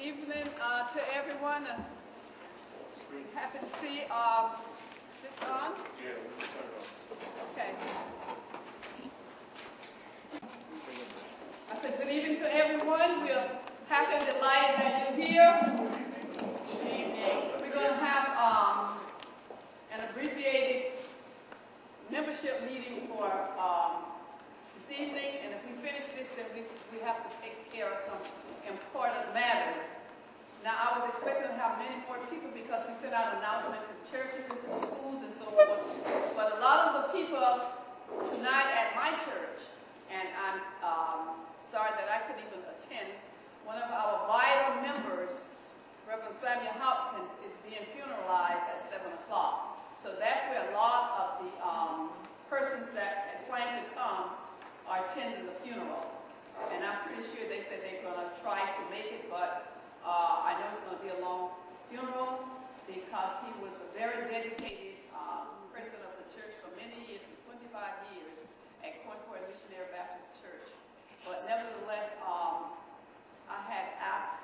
evening to everyone. Happy to see. Is this on? Yeah. Okay. I said good evening to everyone. We're happy and delighted that you're here. We're going to have an abbreviated membership meeting for this evening, and if we finish this, then we have to take care of some important matters. Now, I was expecting to have many more people because we sent out announcements to the churches and to the schools and so forth, but a lot of the people tonight at my church, and I'm sorry that I couldn't even attend, one of our vital members, Reverend Samuel Hopkins, is being funeralized at 7 o'clock. So that's where a lot of the persons that had planned to come are attending the funeral. And I'm pretty sure they said they're going to try to make it, but I know it's going to be a long funeral because he was a very dedicated person of the church for many years, for 25 years at Concord Missionary Baptist Church. But nevertheless, I had asked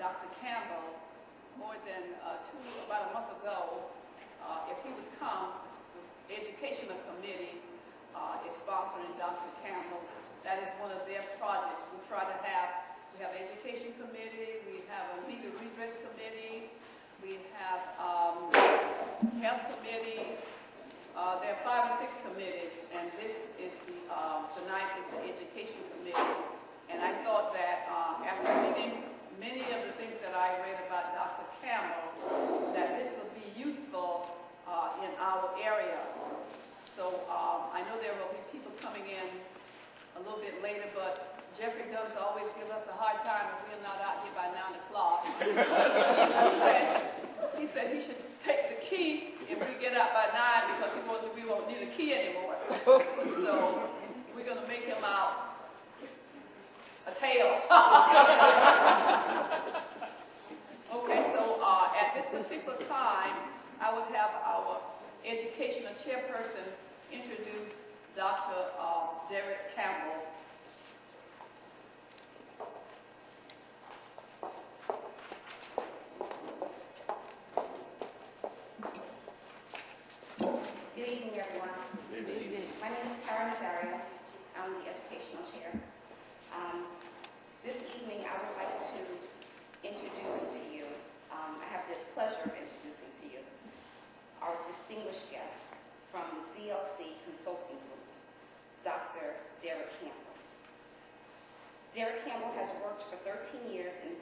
Dr. Campbell more than about a month ago if he would come. The Educational Committee is sponsoring Dr. Campbell. That is one of their projects. We have Education Committee, we have a Legal Redress Committee, we have Health Committee. There are 5 or 6 committees, and this is tonight is the Education Committee. And I thought that after reading many of the things that I read about Dr. Campbell, that this would be useful in our area. So I know there will be people coming in a little bit later, but Jeffrey Doves always gives us a hard time if we're not out here by 9 o'clock. he said he should take the key if we get out by 9 because we won't need a key anymore. So we're going to make him out a tail. Okay, so at this particular time, I would have our educational chairperson introduce Dr. Derrick Campbell. Good evening, everyone. Good evening. My name is Tara Nazario. I'm the educational chair. This evening, I would like to introduce to you, I have the pleasure of introducing to you our distinguished guest from DLC Consulting Group, Dr. Derrick Campbell. Derrick Campbell has worked for 13 years in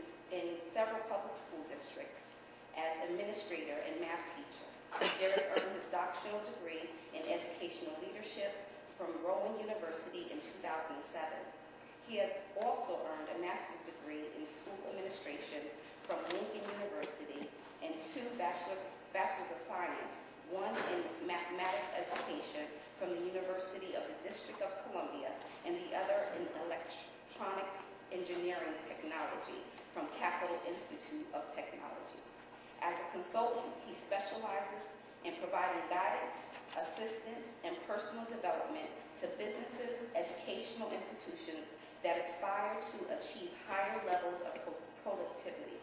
several public school districts as administrator and math teacher. Derrick earned his doctoral degree in educational leadership from Rowan University in 2007. He has also earned a master's degree in school administration from Lincoln University and 2 bachelor's of science, one in mathematics education from the University of the District of Columbia and the other in electronics engineering technology from Campbell Institute of Technology. As a consultant, he specializes in providing guidance, assistance, and personal development to businesses, educational institutions that aspire to achieve higher levels of productivity.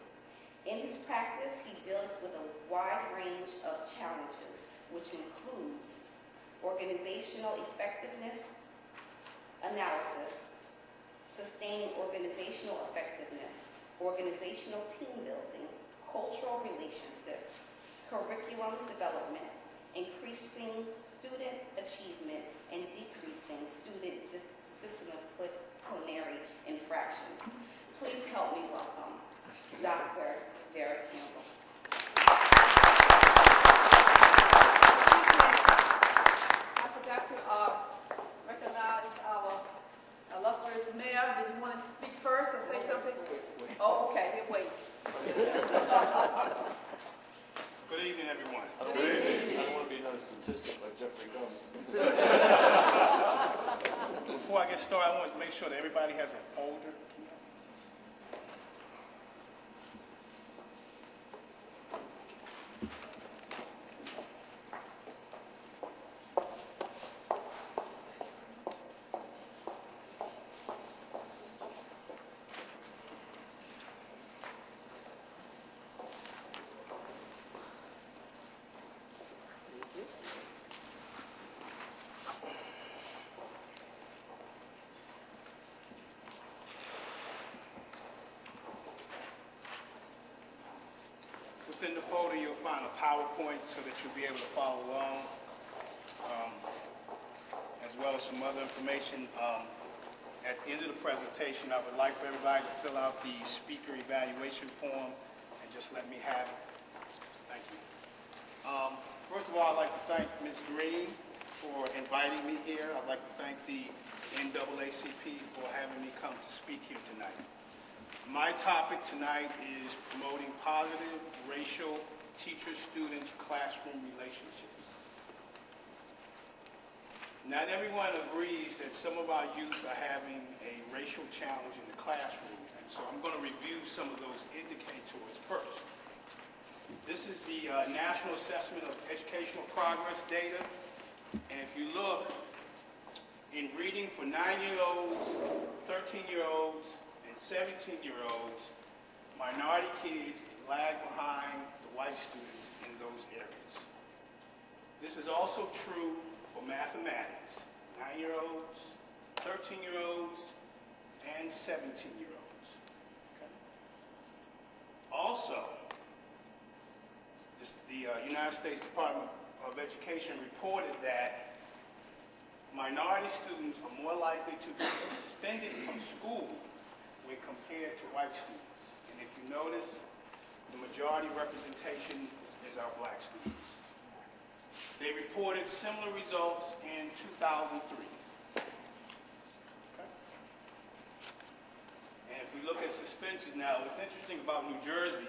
In his practice, he deals with a wide range of challenges, which includes organizational effectiveness analysis, sustaining organizational effectiveness, organizational team building, cultural relationships, curriculum development, increasing student achievement, and decreasing student disciplinary infractions. Please help me welcome Dr. Derrick Campbell. I forgot to recognize our illustrious mayor. Did you want to speak first or say something? Oh, okay. Here, wait. Good evening, everyone. Good evening. I don't want to be another statistic like Jeffrey Doves. Before I get started, I want to make sure that everybody has a folder. Within the folder, you'll find a PowerPoint so that you'll be able to follow along, as well as some other information. At the end of the presentation, I would like for everybody to fill out the speaker evaluation form and just let me have it. Thank you. First of all, I'd like to thank Ms. Green for inviting me here. I'd like to thank the NAACP for having me come to speak here tonight. My topic tonight is promoting positive racial teacher-student classroom relationships. Not everyone agrees that some of our youth are having a racial challenge in the classroom, and so I'm going to review some of those indicators first. This is the National Assessment of Educational Progress data, and if you look in reading for 9-year-olds, 13-year-olds, and 17-year-olds, minority kids lag behind the white students in those areas. This is also true for mathematics, 9-year-olds, 13-year-olds, and 17-year-olds. Okay. Also, the United States Department of Education reported that minority students are more likely to be suspended from school when compared to white students. And if you notice, the majority representation is our black students. They reported similar results in 2003. Okay. And if we look at suspensions now, what's interesting about New Jersey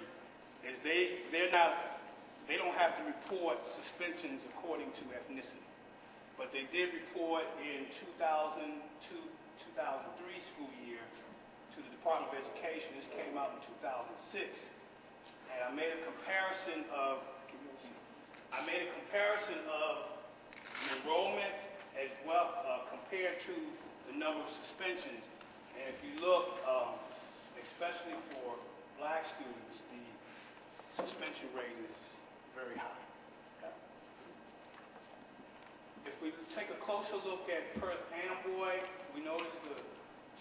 is they don't have to report suspensions according to ethnicity. But they did report in 2002-2003 school year to the Department of Education. This came out in 2006. And I made a comparison of enrollment as well compared to the number of suspensions. And if you look, especially for black students, the suspension rate is very high. Okay. If we take a closer look at Perth Amboy, we notice the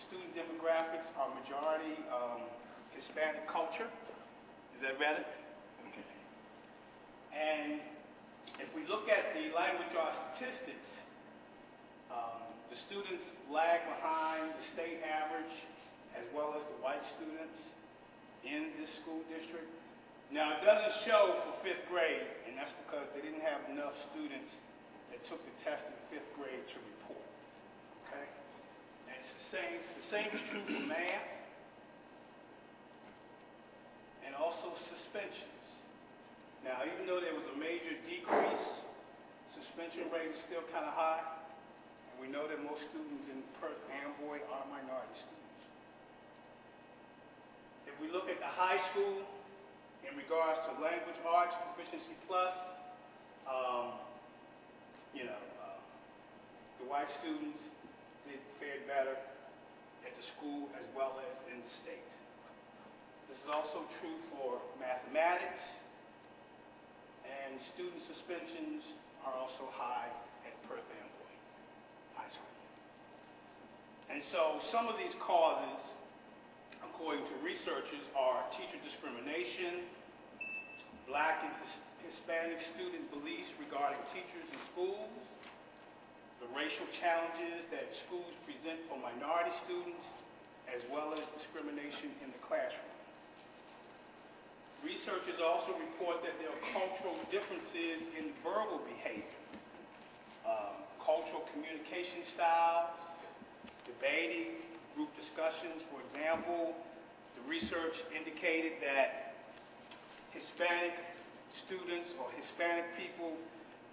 student demographics are majority Hispanic culture. Is that better? Okay. And if we look at the language arts statistics, the students lag behind the state average as well as the white students in this school district. Now, it doesn't show for 5th grade, and that's because they didn't have enough students that took the test in 5th grade to report. Okay? And it's the same is true for math and also suspensions. Now, even though there was a major decrease, suspension rate is still kind of high, and we know that most students in Perth Amboy are minority students. If we look at the high school, in regards to language arts, Proficiency Plus, the white students fared better at the school as well as in the state. This is also true for mathematics, and student suspensions are also high at Perth Amboy High School. And so some of these causes, according to researchers, are teacher discrimination, black and Hispanic student beliefs regarding teachers and schools, the racial challenges that schools present for minority students, as well as discrimination in the classroom. Researchers also report that there are cultural differences in verbal behavior, cultural communication styles, debating, group discussions. For example, the research indicated that Hispanic students or Hispanic people,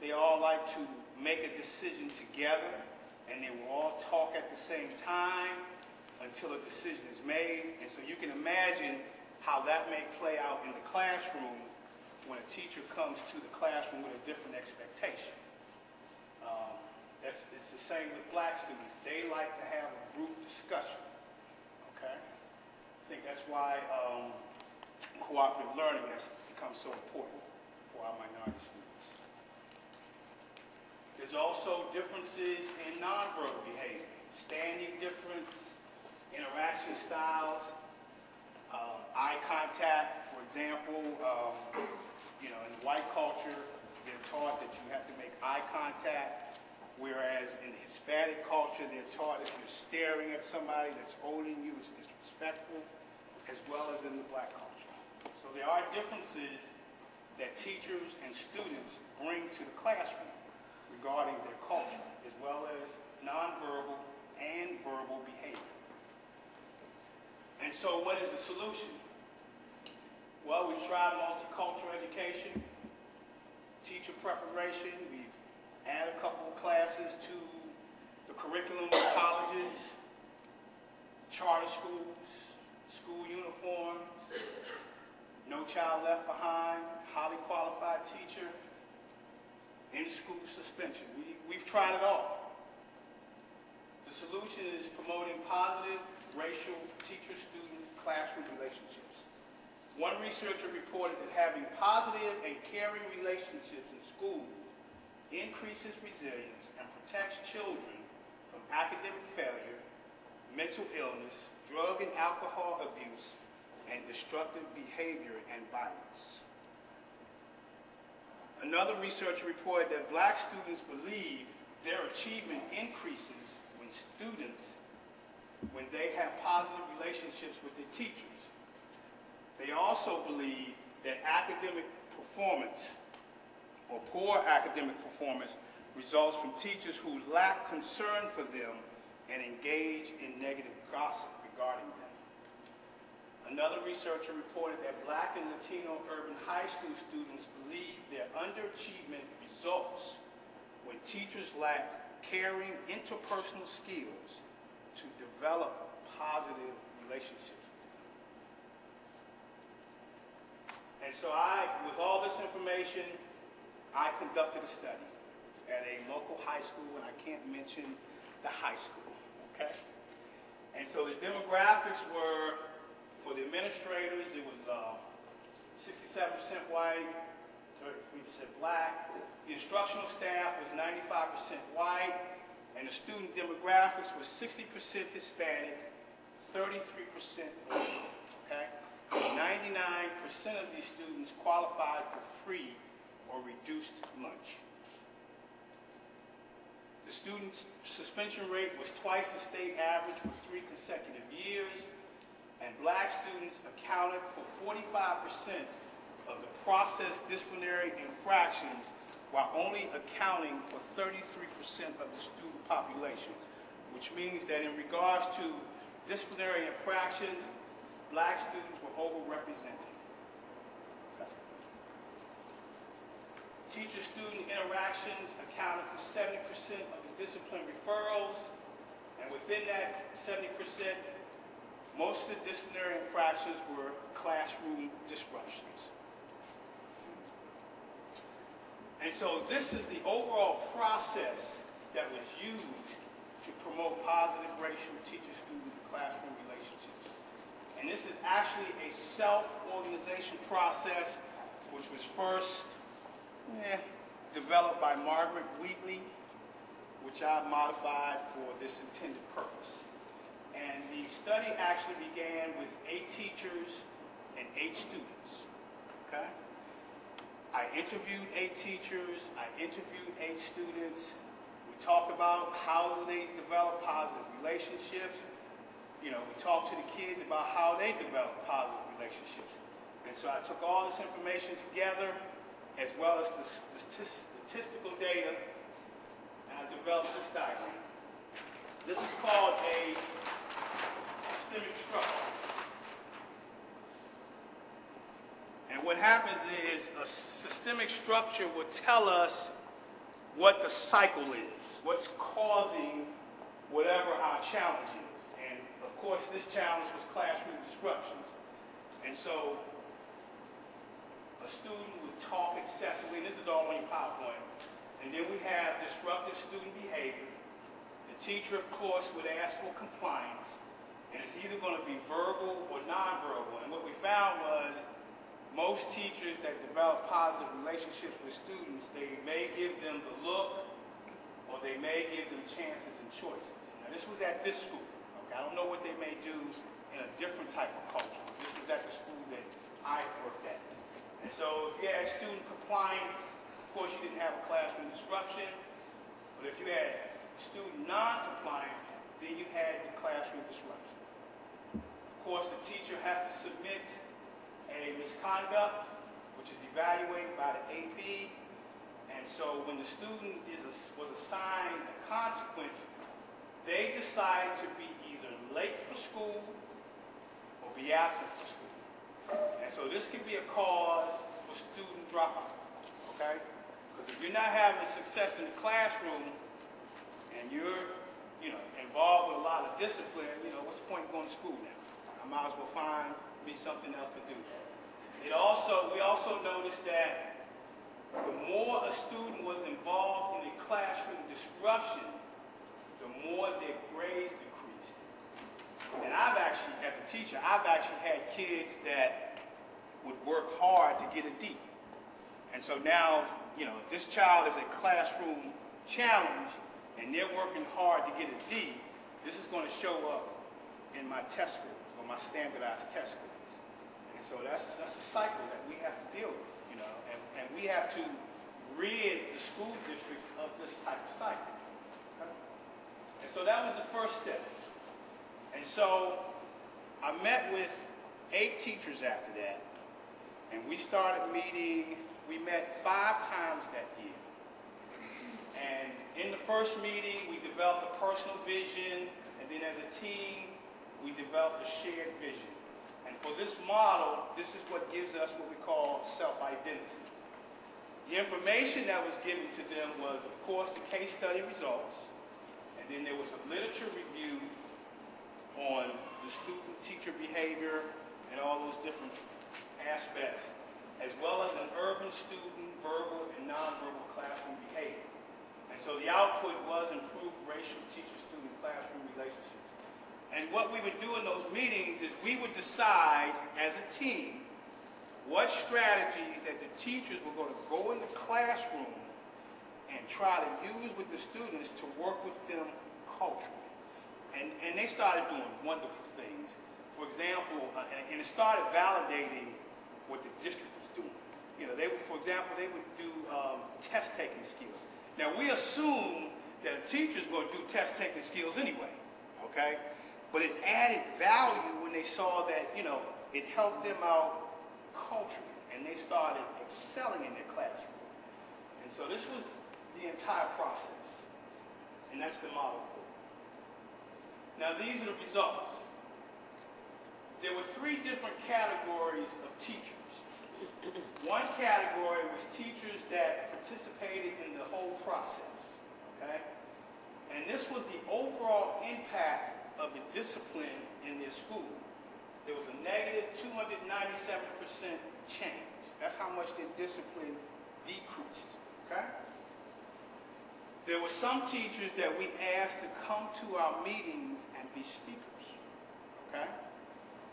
they all like to make a decision together, and they will all talk at the same time until a decision is made. And so you can imagine how that may play out in the classroom when a teacher comes to the classroom with a different expectation. It's the same with black students. They like to have a group discussion, okay? I think that's why cooperative learning has become so important for our minority students. There's also differences in nonverbal behavior, standing difference, interaction styles, eye eye contact. For example, you know, in white culture, they're taught that you have to make eye contact, whereas in Hispanic culture, they're taught if you're staring at somebody that's older than you, it's disrespectful, as well as in the black culture. So there are differences that teachers and students bring to the classroom regarding their culture, as well as nonverbal and verbal behavior. And so what is the solution? Well, we've tried multicultural education, teacher preparation. We've added a couple of classes to the curriculum of colleges, charter schools, school uniforms, no child left behind, highly qualified teacher, in-school suspension. We've tried it all. The solution is promoting positive racial teacher-student classroom relationships. One researcher reported that having positive and caring relationships in schools increases resilience and protects children from academic failure, mental illness, drug and alcohol abuse, and destructive behavior and violence. Another researcher reported that black students believe their achievement increases when they have positive relationships with their teachers. They also believe that academic performance or poor academic performance results from teachers who lack concern for them and engage in negative gossip regarding them. Another researcher reported that black and Latino urban high school students believe their underachievement results when teachers lack caring interpersonal skills to develop positive relationships. And so with all this information, I conducted a study at a local high school, and I can't mention the high school, okay? And so the demographics were, for the administrators, it was 67% white, 33% black. The instructional staff was 95% white, and the student demographics was 60% Hispanic, 33% black, okay? 99% of these students qualified for free or reduced lunch. The student suspension rate was twice the state average for 3 consecutive years, and black students accounted for 45% of the processed disciplinary infractions, while only accounting for 33% of the student population, which means that in regards to disciplinary infractions, black students were overrepresented. Teacher-student interactions accounted for 70% of the discipline referrals, and within that 70%, most of the disciplinary infractions were classroom disruptions. And so this is the overall process that was used to promote positive racial teacher-student classroom relationships. And this is actually a self-organization process which was first developed by Margaret Wheatley, which I modified for this intended purpose. And the study actually began with 8 teachers and 8 students, okay? I interviewed 8 teachers, I interviewed 8 students. We talked about how do they develop positive relationships. You know, we talked to the kids about how they develop positive relationships. And so I took all this information together, as well as the statistical data, and I developed this diagram. This is called a systemic structure. And what happens is a systemic structure will tell us what the cycle is, what's causing whatever our challenge is. And of course, this challenge was classroom disruptions. And so a student would talk excessively, and this is all on your PowerPoint. And then we have disruptive student behavior. The teacher, of course, would ask for compliance, and it's either going to be verbal or nonverbal. And what we found was most teachers that develop positive relationships with students, they may give them the look, or they may give them chances and choices. Now, this was at this school. Okay, I don't know what they may do in a different type of culture. This was at the school I worked at. And so if you had student compliance, of course you didn't have a classroom disruption, but if you had student non-compliance, then you had the classroom disruption. Of course, the teacher has to submit a misconduct, which is evaluated by the AP. And so when the student was assigned a consequence, they decided to be either late for school or be absent for school. And so this can be a cause for student dropout, okay? Because if you're not having success in the classroom and you're, involved with a lot of discipline, what's the point of going to school now? I might as well find me something else to do. We also noticed that the more a student was involved in a classroom disruption, the more their grades decreased. And I've actually, as a teacher, had kids that would work hard to get a D. And so now, if this child is a classroom challenge and they're working hard to get a D, this is going to show up in my test scores or my standardized test scores. And so that's a cycle that we have to deal with, and we have to rid the school districts of this type of cycle. Okay? And so that was the first step. And so I met with 8 teachers after that, and we started meeting. We met 5 times that year. And in the first meeting, we developed a personal vision, and then as a team, we developed a shared vision. And for this model, this is what gives us what we call self-identity. The information that was given to them was, of course, the case study results, and then there was a literature review on the student-teacher behavior and all those different aspects, as well as an urban student verbal and nonverbal classroom behavior. And so the output was improved racial teacher-student classroom relationships. And what we would do in those meetings is we would decide as a team what strategies that the teachers were going to go in the classroom and try to use with the students to work with them culturally. And they started doing wonderful things. For example, and it started validating what the district was doing. For example, they would do test-taking skills. Now, we assume that a teacher's going to do test-taking skills anyway, okay? But it added value when they saw that, it helped them out culturally, and they started excelling in their classroom. And so this was the entire process, and that's the model for it. Now, these are the results. There were 3 different categories of teachers. One category was teachers that participated in the whole process, okay? And this was the overall impact of the discipline in their school. There was a negative 297% change. That's how much their discipline decreased, okay? There were some teachers that we asked to come to our meetings and be speakers, okay?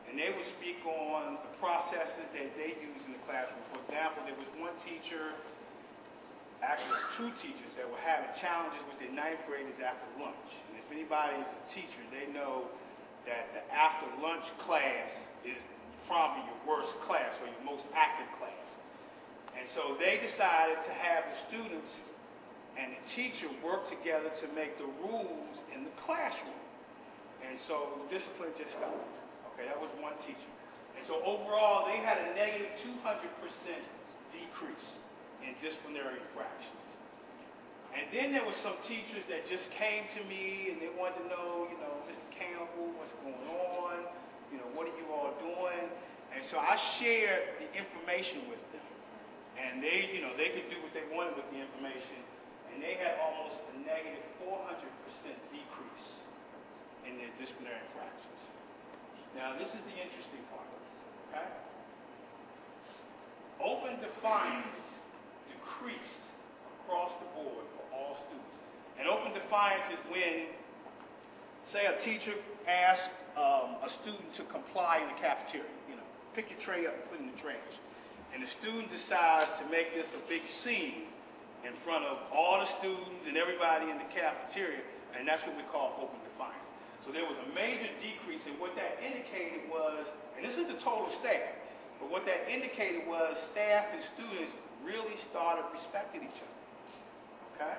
And they would speak on the processes that they use in the classroom. For example, there was one teacher, actually 2 teachers, that were having challenges with their 9th graders after lunch. And if anybody is a teacher, they know that the after lunch class is probably your worst class or your most active class. And so they decided to have the students and the teacher work together to make the rules in the classroom. And so discipline just stopped. Okay, that was one teacher. And so overall, they had a negative 200% decrease in disciplinary infractions. And then there were some teachers that just came to me and they wanted to know, Mr. Campbell, what's going on? What are you all doing? And so I shared the information with them. And they could do what they wanted with the information. And they had almost a negative 400% decrease in their disciplinary infractions. Now, this is the interesting part, okay? Open defiance decreased across the board for all students. And open defiance is when, say, a teacher asks a student to comply in the cafeteria. Pick your tray up and put it in the trash. And the student decides to make this a big scene in front of all the students and everybody in the cafeteria, and that's what we call open defiance. So there was a major decrease, and what that indicated was, and this is the total staff, but But what that indicated was staff and students really started respecting each other. Okay?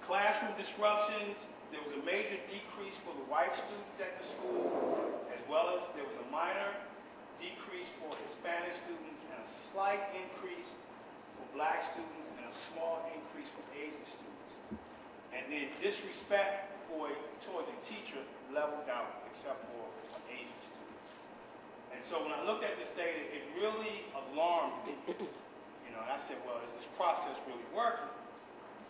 Classroom disruptions, there was a major decrease for the white students at the school, as well as there was a minor decrease for Hispanic students and a slight increase for black students and a small increase for Asian students. And then disrespect towards a teacher leveled out except for Asian students. And so when I looked at this data, it really alarmed me. You know, and I said, well, is this process really working?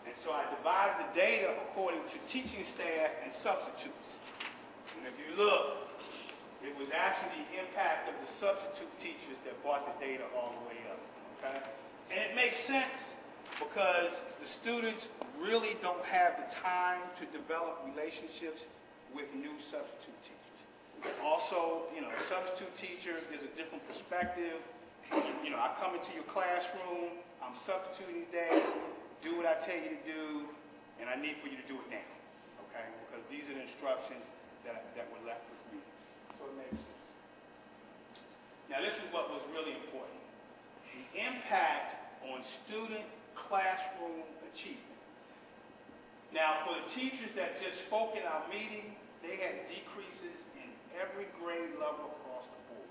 And so I divided the data according to teaching staff and substitutes. And if you look, it was actually the impact of the substitute teachers that brought the data all the way up. Okay? And it makes sense because the students really don't have the time to develop relationships with new substitute teachers. Also, you know, a substitute teacher is a different perspective. You know, I come into your classroom, I'm substituting today, do what I tell you to do, and I need for you to do it now, okay? Because these are the instructions that were left with me. So it makes sense. Now this is what was really important. The impact on student classroom achievement. Now for the teachers that just spoke in our meeting, they had decreases in every grade level across the board.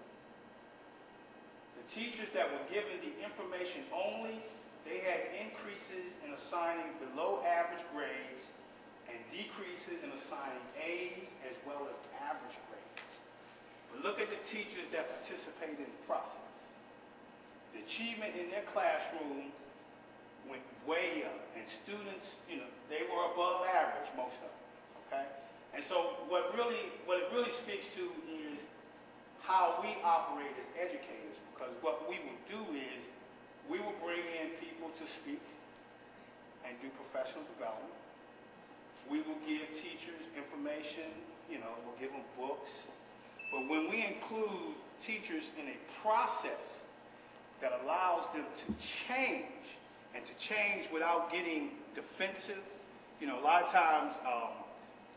The teachers that were given the information only, they had increases in assigning below average grades and decreases in assigning A's as well as average grades. But look at the teachers that participated in the process. The achievement in their classroom went way up, and students, you know, they were above average, most of them, okay? And so what it really speaks to is how we operate as educators, because what we will do is we will bring in people to speak and do professional development. We will give teachers information, you know, we'll give them books. But when we include teachers in a process that allows them to change, and to change without getting defensive, you know, a lot of times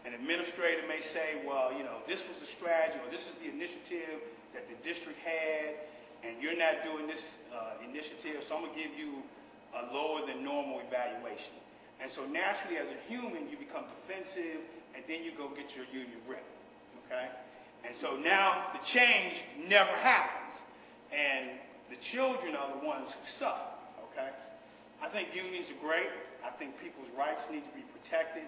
an administrator may say, well, you know, this was the strategy or this is the initiative that the district had, and you're not doing this initiative, so I'm going to give you a lower than normal evaluation. And so naturally, as a human, you become defensive, and then you go get your union rep, okay? And so now the change never happens, and the children are the ones who suffer, okay? I think unions are great. I think people's rights need to be protected,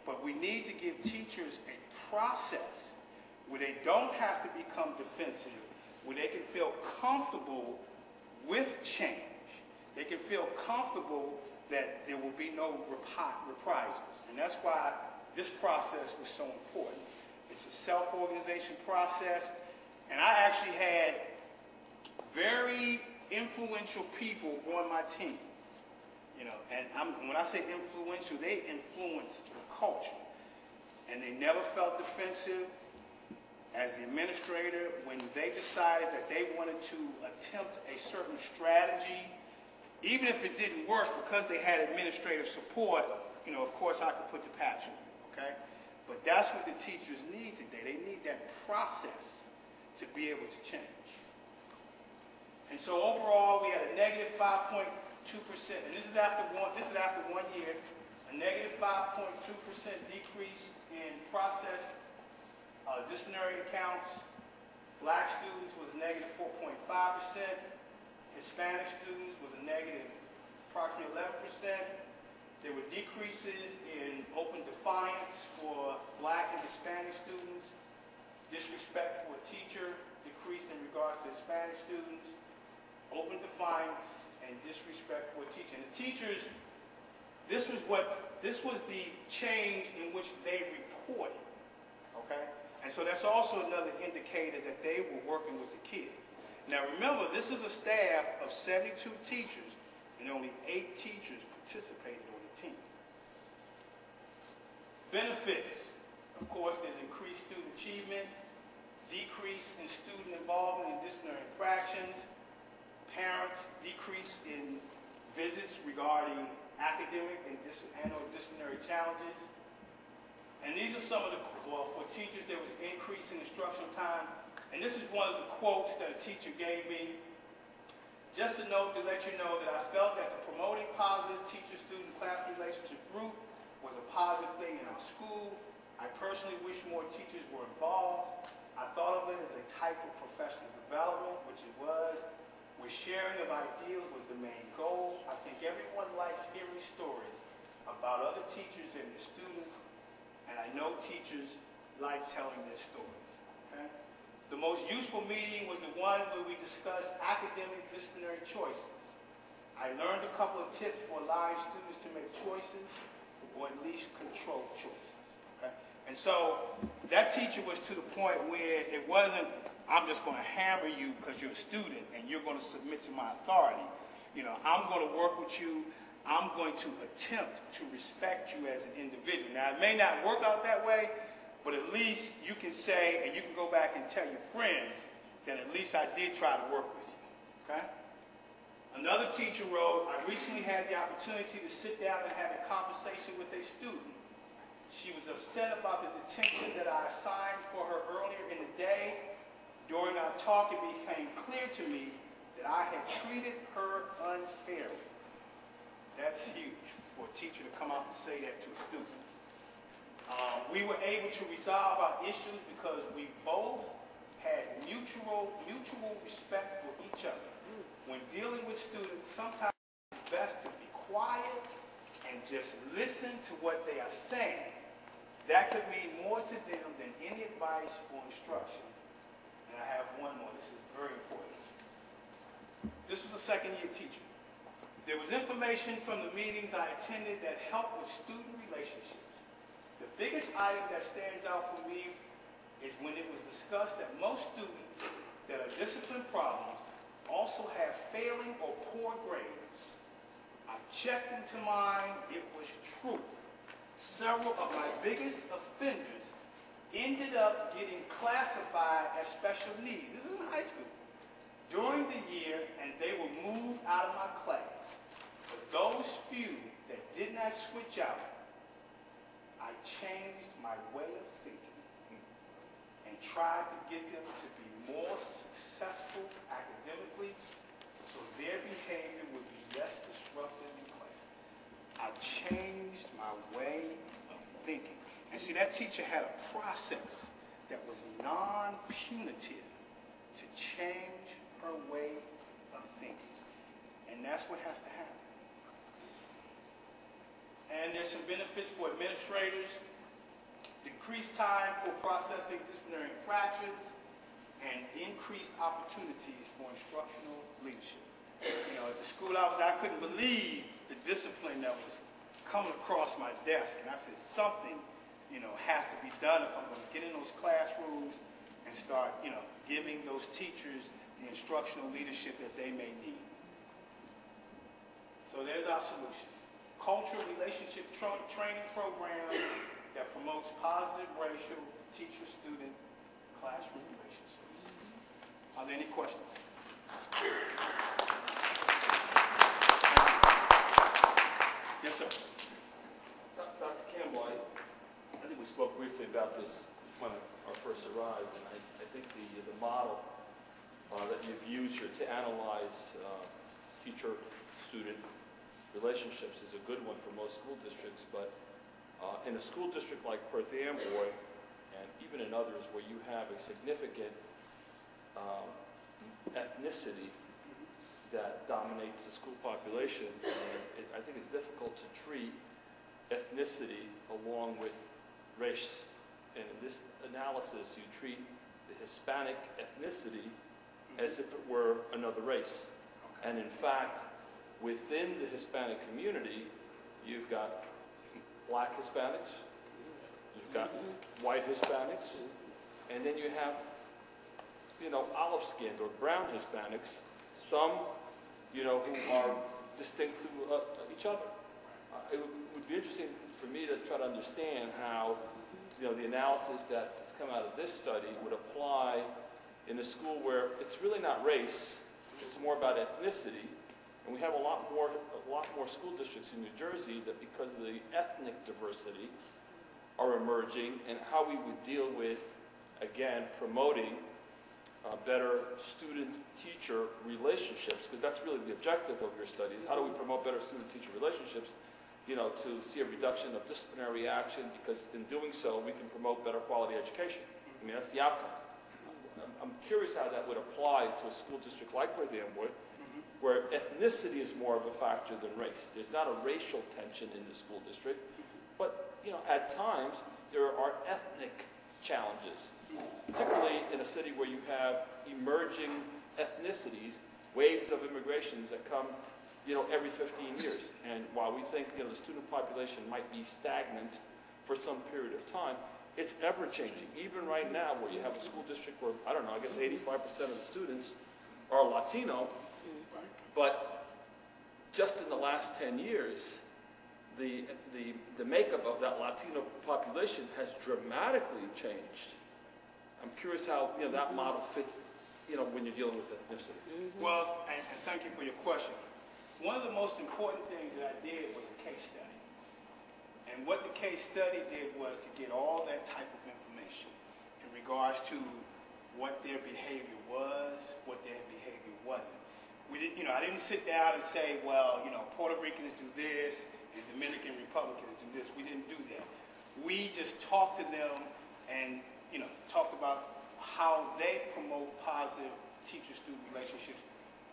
but we need to give teachers a process where they don't have to become defensive, where they can feel comfortable with change. They can feel comfortable that there will be no reprisals. And that's why this process was so important. It's a self-organization process, and I actually had very influential people on my team. You know, and when I say influential, they influence the culture. And they never felt defensive. As the administrator, when they decided that they wanted to attempt a certain strategy, even if it didn't work, because they had administrative support, you know, of course I could put the patch on, okay? But that's what the teachers need today. They need that process to be able to change. And so overall, we had a negative 5.2%, and this is after 1 year, a negative 5.2% decrease in process disciplinary accounts. Black students was a negative 4.5%. Hispanic students was a negative approximately 11%. There were decreases in open defiance for black and Hispanic students. Disrespect for a teacher decreased in regards to Hispanic students. Open defiance and disrespect for a teacher. And the teachers, this was the change in which they reported, okay? And so that's also another indicator that they were working with the kids. Now remember, this is a staff of 72 teachers, and only 8 teachers participated on the team. Benefits, of course, there's increased student achievement, decrease in student involvement in disciplinary infractions, parents, decrease in visits regarding academic and disciplinary challenges. And these are some of the, well, for teachers, there was increase in instructional time. And this is one of the quotes that a teacher gave me. Just a note to let you know that I felt that the promoting positive teacher-student class relationship group was a positive thing in our school. I personally wish more teachers were involved. I thought of it as a type of professional development, which it was, where sharing of ideas was the main goal. I think everyone likes hearing stories about other teachers and their students, and I know teachers like telling their stories. Okay? The most useful meeting was the one where we discussed academic disciplinary choices. I learned a couple of tips for allowing students to make choices, or at least controlled choices. Okay? And so that teacher was to the point where it wasn't, I'm just going to hammer you because you're a student and you're going to submit to my authority. You know, I'm going to work with you. I'm going to attempt to respect you as an individual. Now, it may not work out that way, but at least you can say, and you can go back and tell your friends that at least I did try to work with you. Okay? Another teacher wrote, I recently had the opportunity to sit down and have a conversation with a student. She was upset about the detention that I assigned for her earlier in the day. During our talk, it became clear to me that I had treated her unfairly. That's huge for a teacher to come out and say that to a student. We were able to resolve our issues because we both had mutual respect for each other. When dealing with students, sometimes it's best to be quiet and just listen to what they are saying. That could mean more to them than any advice or instruction. And I have one more. This is very important. This was a second-year teacher. There was information from the meetings I attended that helped with student relationships. The biggest item that stands out for me is when it was discussed that most students that are discipline problems also have failing or poor grades. I checked into mine. It was true. Several of my biggest offenders ended up getting classified as special needs. This is in high school. During the year, and they were moved out of my class. But those few that did not switch out, I changed my way of thinking and tried to get them to be more successful academically so their behavior would be less disruptive in class. I changed my way of thinking. And see, that teacher had a process that was non-punitive to change her way of thinking. And that's what has to happen. And there's some benefits for administrators, decreased time for processing disciplinary infractions, and increased opportunities for instructional leadership. You know, at the school I couldn't believe the discipline that was coming across my desk. And I said, something, you know, has to be done if I'm going to get in those classrooms and start, you know, giving those teachers the instructional leadership that they may need. So there's our solution. Cultural relationship training program that promotes positive racial teacher-student classroom relationships. Are there any questions? Yes, sir. Dr. Campbell, I think we spoke briefly about this when I first arrived, and I think the model that you've used here to analyze teacher-student relationships is a good one for most school districts, but in a school district like Perth Amboy, and even in others where you have a significant ethnicity that dominates the school population, I think it's difficult to treat ethnicity along with race. And in this analysis, you treat the Hispanic ethnicity as if it were another race. And in fact, within the Hispanic community, you've got black Hispanics, you've got white Hispanics, and then you have, you know, olive-skinned or brown Hispanics, some, you know, who are distinct to each other. It would be interesting for me to try to understand how, you know, the analysis that's come out of this study would apply in a school where it's really not race, it's more about ethnicity. And we have a lot more school districts in New Jersey that, because of the ethnic diversity, are emerging, and how we would deal with, again, promoting better student-teacher relationships, because that's really the objective of your studies. How do we promote better student-teacher relationships? You know, to see a reduction of disciplinary action, because in doing so, we can promote better quality education. I mean, that's the outcome. I'm curious how that would apply to a school district like Perth Amboy, where ethnicity is more of a factor than race. There's not a racial tension in the school district, but, you know, at times, there are ethnic challenges, particularly in a city where you have emerging ethnicities, waves of immigrations that come, you know, every 15 years. And while we think, you know, the student population might be stagnant for some period of time, it's ever-changing. Even right now, where you have a school district where, I don't know, I guess 85% of the students are Latino, but just in the last 10 years, the makeup of that Latino population has dramatically changed. I'm curious how, you know, that model fits, you know, when you're dealing with ethnicity. Well, and thank you for your question. One of the most important things that I did was a case study. And what the case study did was to get all that type of information in regards to what their behavior was, what their behavior wasn't. We didn't, you know, I didn't sit down and say, well, you know, Puerto Ricans do this and Dominican Republicans do this. We didn't do that. We just talked to them and, you know, talked about how they promote positive teacher-student relationships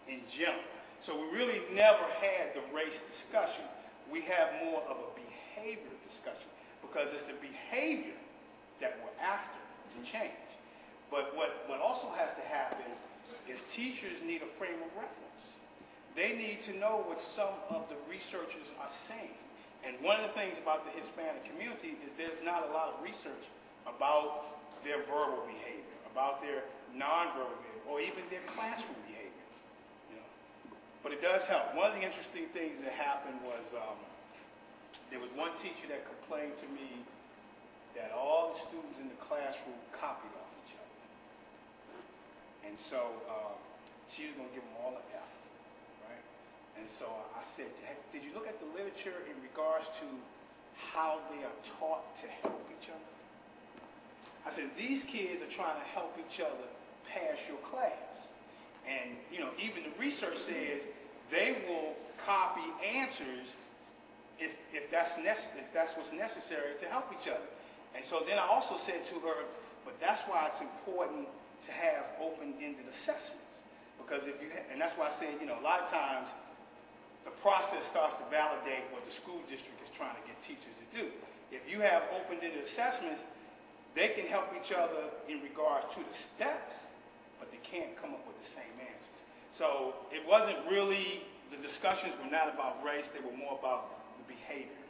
in general. So we really never had the race discussion. We have more of a behavior discussion because it's the behavior that we're after to change. But what also has to happen is teachers need a frame of reference. They need to know what some of the researchers are saying. And one of the things about the Hispanic community is there's not a lot of research about their verbal behavior, about their nonverbal behavior, or even their classroom behavior. You know? But it does help. One of the interesting things that happened was there was one teacher that complained to me that all the students in the classroom copied off each other. And so she was going to give them all an F, right? And so I said, did you look at the literature in regards to how they are taught to help each other? I said, these kids are trying to help each other pass your class. And, you know, even the research says they will copy answers if that's what's necessary to help each other. And so then I also said to her, but that's why it's important to have open-ended assessments. Because if you and that's why I said, you know, a lot of times the process starts to validate what the school district is trying to get teachers to do. If you have open-ended assessments, they can help each other in regards to the steps, but they can't come up with the same answers. So it wasn't really, the discussions were not about race, they were more about the behavior.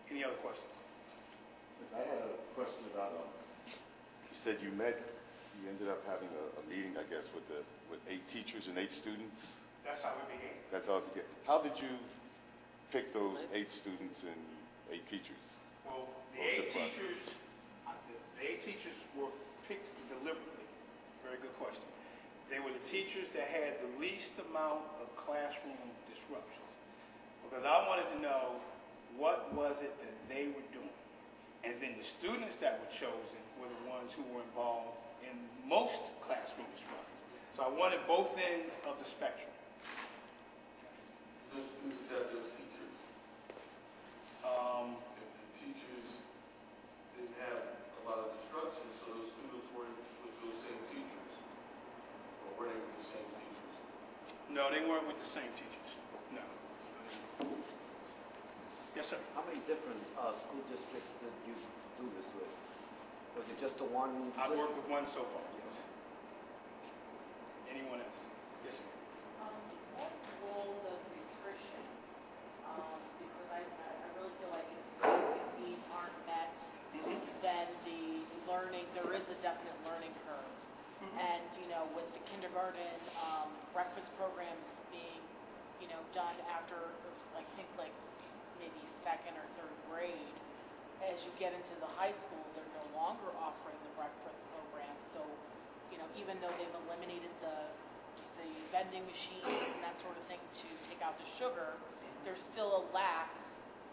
Any other questions? I had a question about, you said you ended up having a meeting, I guess, with 8 teachers and 8 students? That's how we began. That's how it began. How did you pick those 8 students and 8 teachers? Well, the 8 teachers were picked deliberately. Very good question. They were the teachers that had the least amount of classroom disruptions. Because I wanted to know what was it that they were doing. And then the students that were chosen were the ones who were involved in most classroom disruptions. So I wanted both ends of the spectrum. The students have those teachers. If the teachers didn't have a lot of instruction, so those students weren't with those same teachers? Or were they with the same teachers? No, they weren't with the same teachers. No. Yes, sir. How many different school districts did you do this with? Was it just the one? I've worked with one so far, yes. Anyone else? Yes, sir. What role does nutrition, because I really feel like if basic needs aren't met, then the learning, there is a definite learning curve. And, you know, with the kindergarten breakfast programs being, you know, done after, I think, like maybe 2nd or 3rd grade, as you get into the high school, they're no longer offering the breakfast program. So, you know, even though they've eliminated the vending machines and that sort of thing to take out the sugar, there's still a lack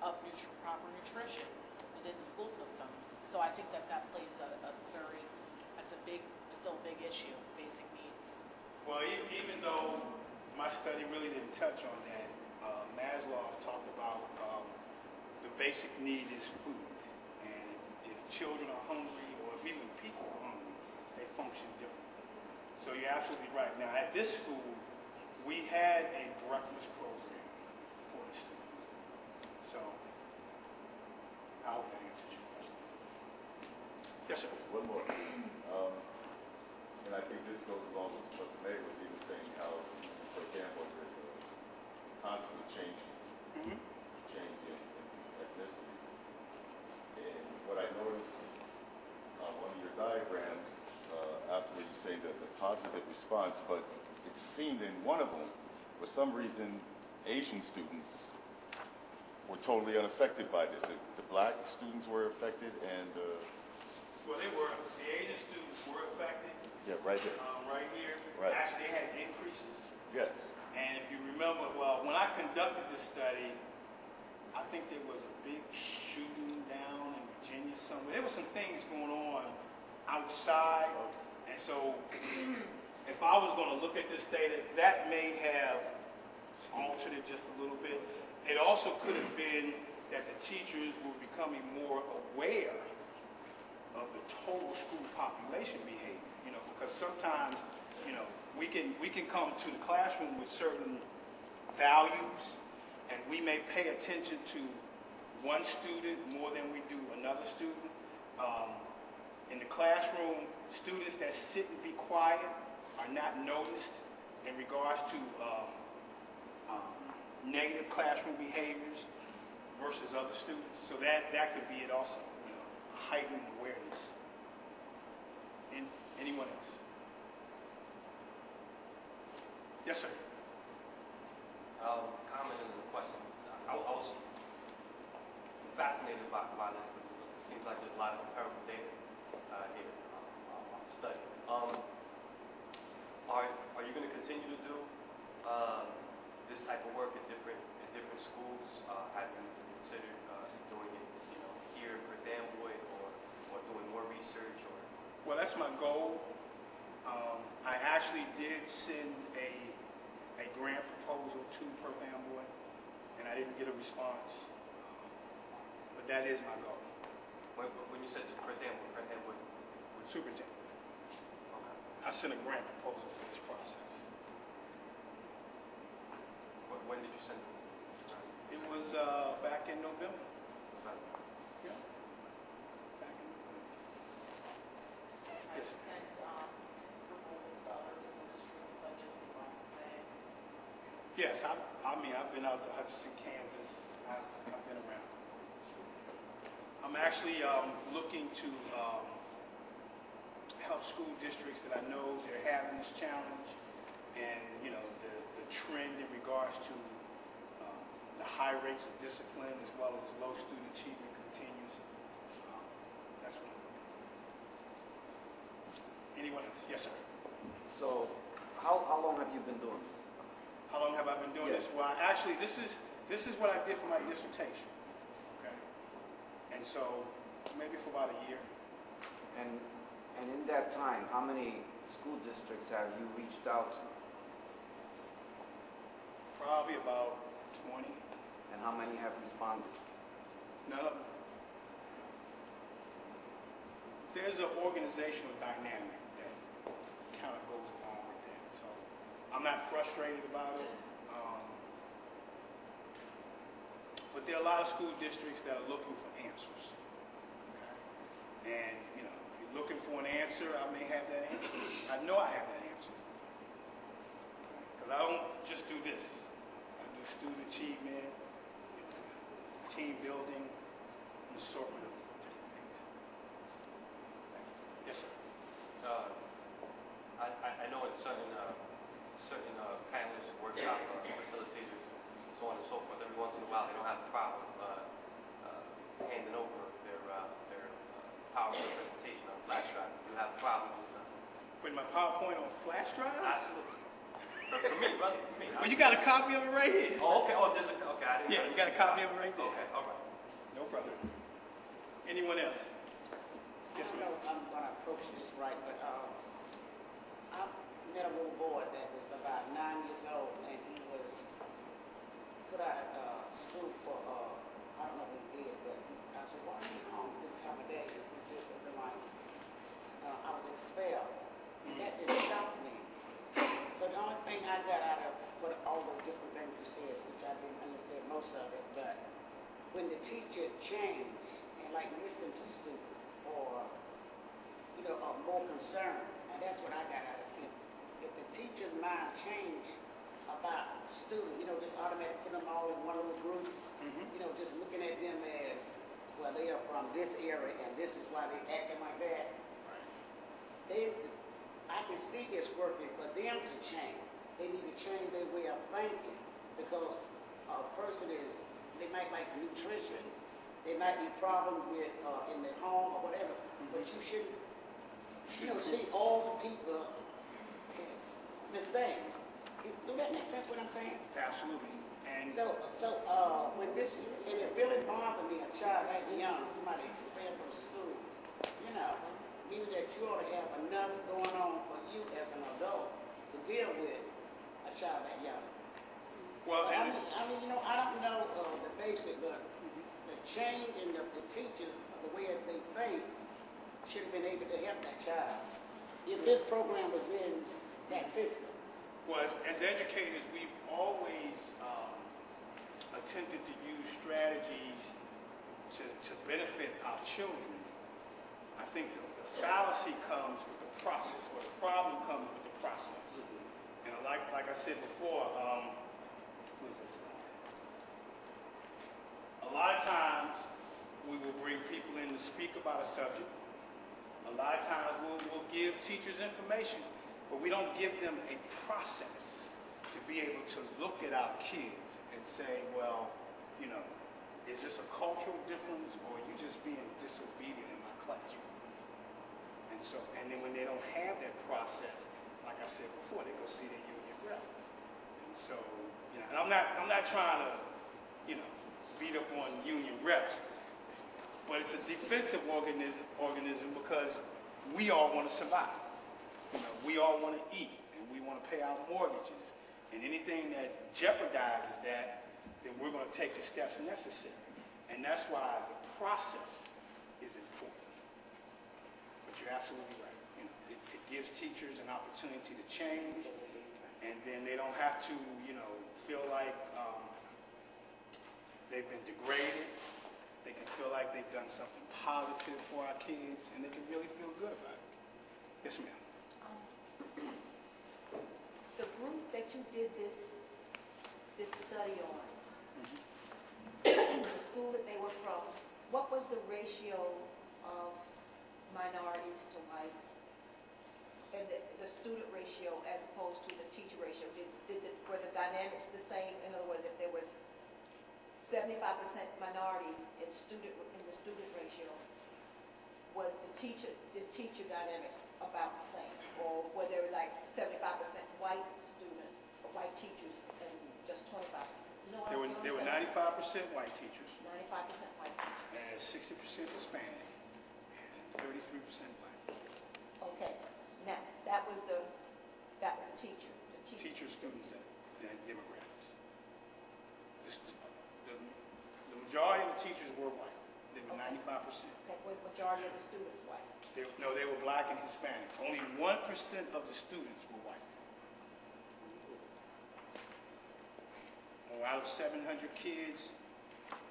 of proper nutrition within the school systems. So I think that plays that's a big, still still a big issue, basic needs. Well, even though my study really didn't touch on that, Maslow talked about the basic need is food. And if children are hungry, or if even people are hungry, they function differently. So you're absolutely right. Now, at this school, we had a breakfast program for the students. So I hope that answers your question. Yes, sir. One more. And I think this goes along with what the mayor was even saying, how, for example, there's a constant change in ethnicity. And what I noticed on one of your diagrams, after you say that the positive response, but it seemed in one of them, for some reason, Asian students were totally unaffected by this. The black students were affected, and well, they were. The Asian students were affected. yeah, right there. Right here. Right. Actually, they had increases. Yes. And if you remember, well, when I conducted this study, I think there was a big shooting down in Virginia somewhere. There were some things going on outside. And so if I was going to look at this data, that may have altered it just a little bit. It also could have been that the teachers were becoming more aware of the total school population behavior, because sometimes, we can come to the classroom with certain values, and we may pay attention to one student more than we do another student. In the classroom, students that sit and be quiet are not noticed in regards to negative classroom behaviors versus other students. So that could be it also, heightened awareness. Anyone else? Yes, sir. Comment on the question. I was fascinated by this because it seems like there's a lot of comparable data here off the study. Are you going to continue to do this type of work at different schools? Have you considered doing it, here in Perth Amboy, or doing more research? Or well, that's my goal. I actually did send a grant proposal to Perth Amboy, and I didn't get a response. But that is my goal. When you said to Perth Amboy, Superintendent. okay. I sent a grant proposal for this process. When did you send it? It was back in November. Okay. Yeah. Back in November. I Yes, sir. sent proposals to other school districts such as New Brunswick. Yes, I've been out to Hutchinson, Kansas. I've been around. I'm actually looking to help school districts that I know they're having this challenge, and the trend in regards to the high rates of discipline as well as low student achievement continues. That's what I'm looking for. Anyone else? Yes, sir. So, how long have you been doing this? How long have I been doing Yes. this? Well, actually, this is what I did for my dissertation. Okay, and so maybe for about a year. And in that time, how many school districts have you reached out to? Probably about 20. And how many have responded? None of them. There's an organizational dynamic that kind of goes along with that. So I'm not frustrated about it. But there are a lot of school districts that are looking for answers. Okay? And, if you're looking for an answer, I may have that answer. I know I have that answer for you. Because I don't just do this. I do student achievement, team building, an assortment of different things. Yes, sir. I know in certain panelists, workshop facilitators, so on and so forth, every once in a while they don't have a problem handing over their PowerPoint presentation on flash drive. You have a problem with Putting my PowerPoint on flash drive? Absolutely. For me, brother, for me. Well, you got a copy of it right here. Oh, okay. Oh, okay. I didn't. Yeah, you got a copy of it right there. Okay, all right. No problem. Anyone else? Yes, I ma'am. don't know if I'm going to approach this right, but met a little boy that was about 9 years old, and he was put out of school for, I don't know what he did, but I said, why are you home this time of day? He said something like, I was expelled. And that didn't stop me. So the only thing I got out of all the different things you said, which I didn't understand most of it, but when the teacher changed and like listen to students or, you know, are more concerned, and that's what I got out of it. If the teacher's mind changed about students, you know, just automatically put them all in one little group, you know, just looking at them as, well, they are from this area and this is why they acting like that. I can see this working for them to change. They need to change their way of thinking because a person is, they might like nutrition, they might be problems with in their home or whatever, but you shouldn't, you know, see all the people as the same. Do that make sense what I'm saying? Absolutely. And So when this, and it really bothered me, a child that young, somebody expelled from school, you know, meaning that you ought to have enough going on for you as an adult to deal with a child that young. well, But and I mean, you know, I don't know the basic, but the change in the teachers, the way that they think, should have been able to help that child. If this program was in that system. well, as educators, we've always attempted to use strategies to benefit our children. I think the fallacy comes with the process, or the problem comes with the process. And like I said before, who is this? A lot of times we will bring people in to speak about a subject. A lot of times we'll give teachers information, but we don't give them a process to be able to look at our kids and say, well, you know, is this a cultural difference or are you just being disobedient in my classroom? And then when they don't have that process, like I said before, they go see their union rep. And so, you know, and I'm not trying to, you know, beat up on union reps, but it's a defensive organism because we all want to survive. You know, we all want to eat and we want to pay our mortgages. And anything that jeopardizes that, then we're going to take the steps necessary. And that's why the process is important. But you're absolutely right. You know, it gives teachers an opportunity to change, and then they don't have to, you know, feel like they've been degraded. They can feel like they've done something positive for our kids, and they can really feel good about it. Yes, ma'am. The group that you did this study on, the school that they were from, what was the ratio of minorities to whites? And the student ratio as opposed to the teacher ratio? Were the dynamics the same? In other words, if there were 75% minorities in the student ratio, was the teacher dynamics about the same? Or were there like 75% white students, or white teachers, and just 25%? You know what There were 95% white teachers. 95% white teachers. And 60% Hispanic, and 33% black. Okay. Now, that was the teacher. Teachers, students, and demographics. The majority of the teachers were white. They were 95%. Okay, well, the majority of the students white. They were black and Hispanic. Only 1% of the students were white. Out of 700 kids,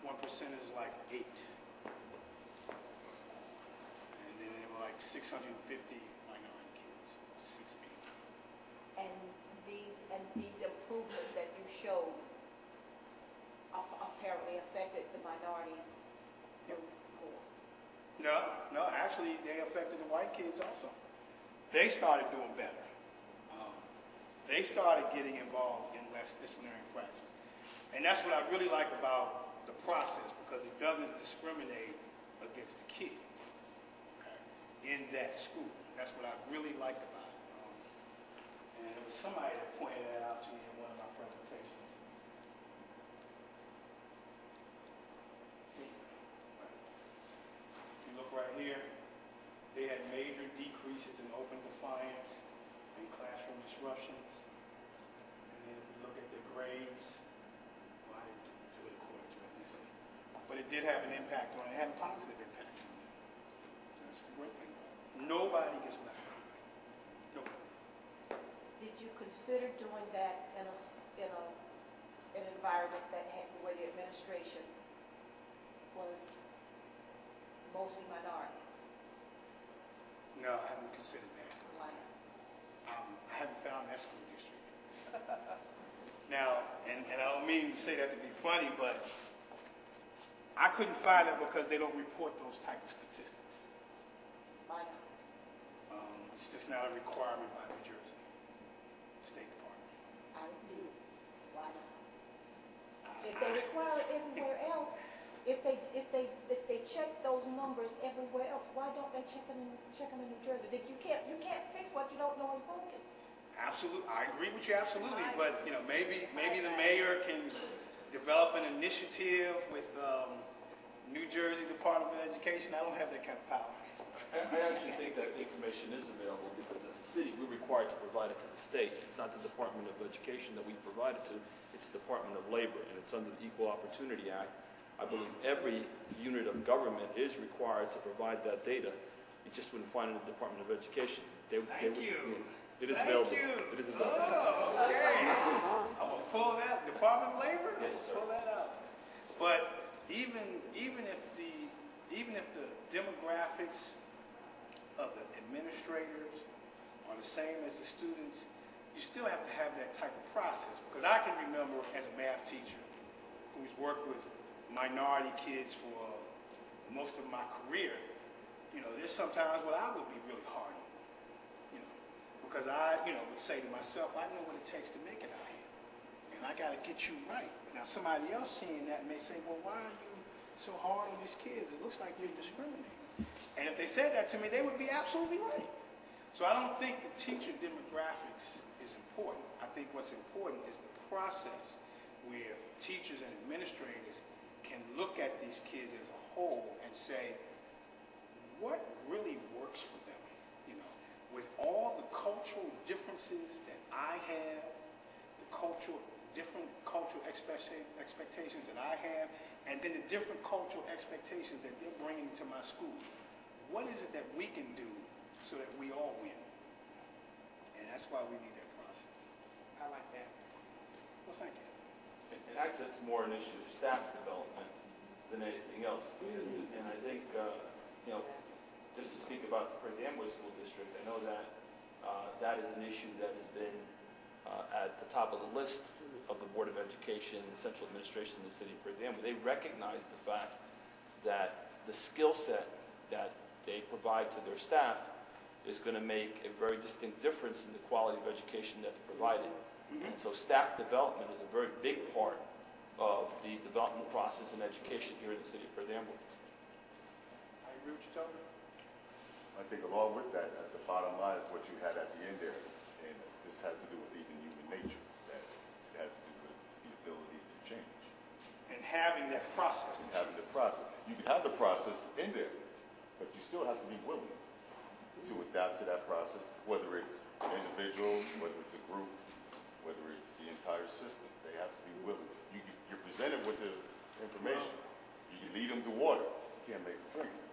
1% is like 8. And then there were like 650 minority kids, 6, 8. And these improvements that you showed apparently affected the minority group more. No, actually they affected the white kids also. They started doing better. They started getting involved in less disciplinary infractions. And that's what I really like about the process, because it doesn't discriminate against the kids, okay, in that school. That's what I really liked about it. And there was somebody that pointed that out to me in one of my presentations. If you look right here, they had major decreases in open defiance and classroom disruption. did have an impact on it. It had a positive impact on it. That's the great thing. Nobody gets left out. Nobody. Did you consider doing that in an environment where the administration was mostly minority? No, I haven't considered that. Why? I haven't found that school district. Now, and I don't mean to say that to be funny, but I couldn't find it because they don't report those type of statistics. Why not? It's just not a requirement by New Jersey State Department. I do. Why not? If they require it everywhere else, if they check those numbers everywhere else, why don't they check them in New Jersey? You can't fix what you don't know is broken. Absolutely, I agree with you absolutely. But maybe the mayor can develop an initiative with New Jersey Department of Education. I don't have that kind of power. I actually think that information is available because as a city, we're required to provide it to the state. It's not the Department of Education that we provide it to, it's the Department of Labor, and it's under the Equal Opportunity Act. I believe every unit of government is required to provide that data. You just wouldn't find it in the Department of Education. Thank you. It is available. Thank you. It is available. Oh, okay. I'm gonna pull that Department of Labor. Yes, sir. Pull that up. But even if the demographics of the administrators are the same as the students, you still have to have that type of process. Because I can remember as a math teacher who's worked with minority kids for most of my career, there's sometimes what I would be really hard on, because I, would say to myself, I know what it takes to make it out here, and I got to get you right. Now, somebody else seeing that may say, well, why are you so hard on these kids? It looks like you're discriminating. And if they said that to me, they would be absolutely right. So I don't think the teacher demographics is important. I think what's important is the process where teachers and administrators can look at these kids as a whole and say, what really works for them? With all the cultural differences that I have, different cultural expectations that I have, and then the different cultural expectations that they're bringing to my school. What is it that we can do so that we all win? And that's why we need that process. I like that. Well, thank you. And actually, it's more an issue of staff development than anything else. And I think, just to speak about the Perth Amboy School District, I know that that is an issue that has been at the top of the list of the Board of Education and the Central Administration in the city of Perth Amboy. They recognize the fact that the skill set that they provide to their staff is going to make a very distinct difference in the quality of education that's provided. And so staff development is a very big part of the development process in education here in the city of Perth Amboy. I agree with you, Tony. I think along with that, at the bottom line is what you had at the end there, and this has to do with even human nature, that it has to do with the ability to change. And having that process. And having the process. You can have the process in there, but you still have to be willing to adapt to that process, whether it's an individual, whether it's a group, whether it's the entire system. They have to be willing. You're presented with the information. You can lead them to water. You can't make them drink it.